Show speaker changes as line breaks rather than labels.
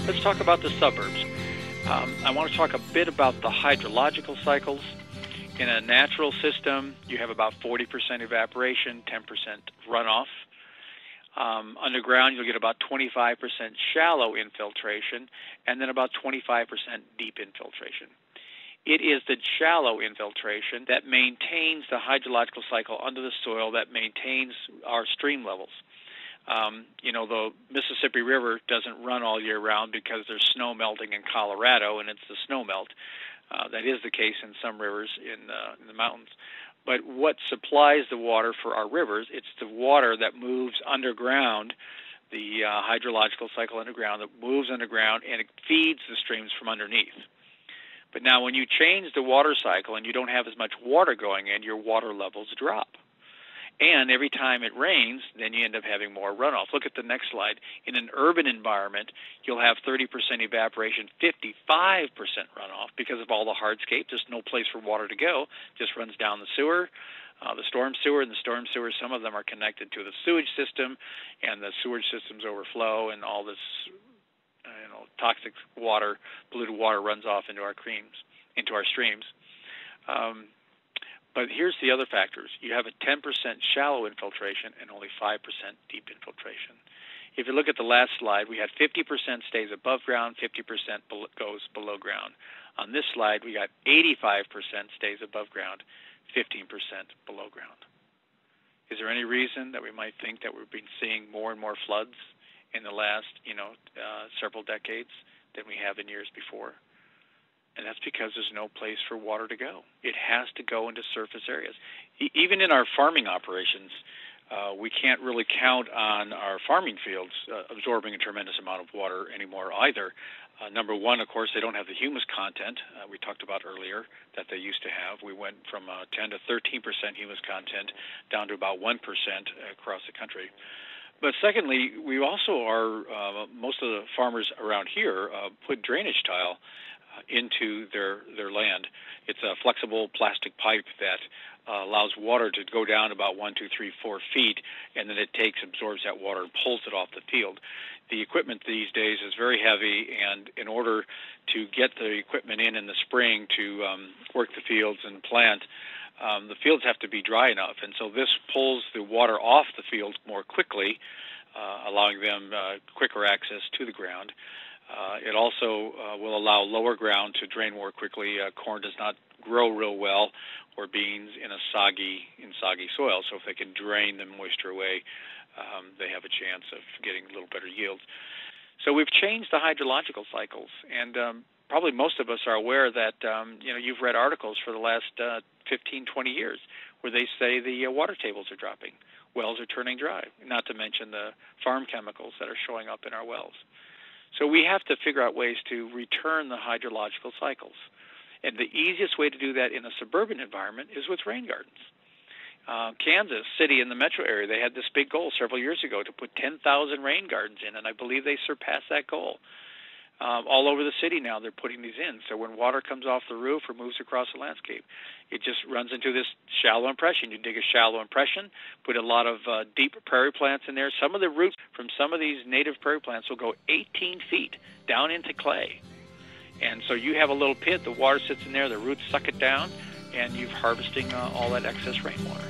Let's talk about the suburbs. I want to talk a bit about the hydrological cycles. In a natural system, you have about 40% evaporation, 10% runoff. Underground, you'll get about 25% shallow infiltration, and then about 25% deep infiltration. It is the shallow infiltration that maintains the hydrological cycle under the soil, that maintains our stream levels. The Mississippi River doesn't run all year round because there's snow melting in Colorado, and it's the snow melt. That is the case in some rivers in the mountains. But what supplies the water for our rivers, it's the water that moves underground, the hydrological cycle underground, that moves underground, and it feeds the streams from underneath. But now when you change the water cycle and you don't have as much water going in, your water levels drop. And every time it rains, then you end up having more runoff. Look at the next slide. In an urban environment, you'll have 30% evaporation, 55% runoff because of all the hardscape. There's no place for water to go. It just runs down the sewer, the storm sewer, and the storm sewer, some of them are connected to the sewage system, and the sewage systems overflow, and all this toxic water, polluted water runs off into our streams. But here's the other factors. You have a 10% shallow infiltration and only 5% deep infiltration. If you look at the last slide, we had 50% stays above ground, 50% goes below ground. On this slide, we got 85% stays above ground, 15% below ground. Is there any reason that we might think that we've been seeing more and more floods in the last, several decades than we have in years before? And that's because there's no place for water to go. It has to go into surface areas. Even in our farming operations, we can't really count on our farming fields absorbing a tremendous amount of water anymore either. Number one, of course, they don't have the humus content we talked about earlier that they used to have. We went from 10 to 13% humus content down to about 1% across the country. But secondly, we also are, most of the farmers around here put drainage tile into their land. It's a flexible plastic pipe that allows water to go down about 1, 2, 3, 4 feet, and then it absorbs that water and pulls it off the field. The equipment these days is very heavy, and in order to get the equipment in the spring to work the fields and plant, the fields have to be dry enough, and so this pulls the water off the field more quickly, allowing them quicker access to the ground. It also will allow lower ground to drain more quickly. Corn does not grow real well, or beans in soggy soil. So if they can drain the moisture away, they have a chance of getting a little better yields. So we've changed the hydrological cycles, and probably most of us are aware that you've read articles for the last 15, 20 years where they say the water tables are dropping, wells are turning dry, not to mention the farm chemicals that are showing up in our wells. So we have to figure out ways to return the hydrological cycles. And the easiest way to do that in a suburban environment is with rain gardens. Kansas City in the metro area, they had this big goal several years ago to put 10,000 rain gardens in, and I believe they surpassed that goal. All over the city now they're putting these in. So when water comes off the roof or moves across the landscape, it just runs into this shallow impression. You dig a shallow impression, put a lot of deep prairie plants in there. Some of the roots from some of these native prairie plants will go 18 feet down into clay. And so you have a little pit, the water sits in there, the roots suck it down, and you're harvesting all that excess rainwater.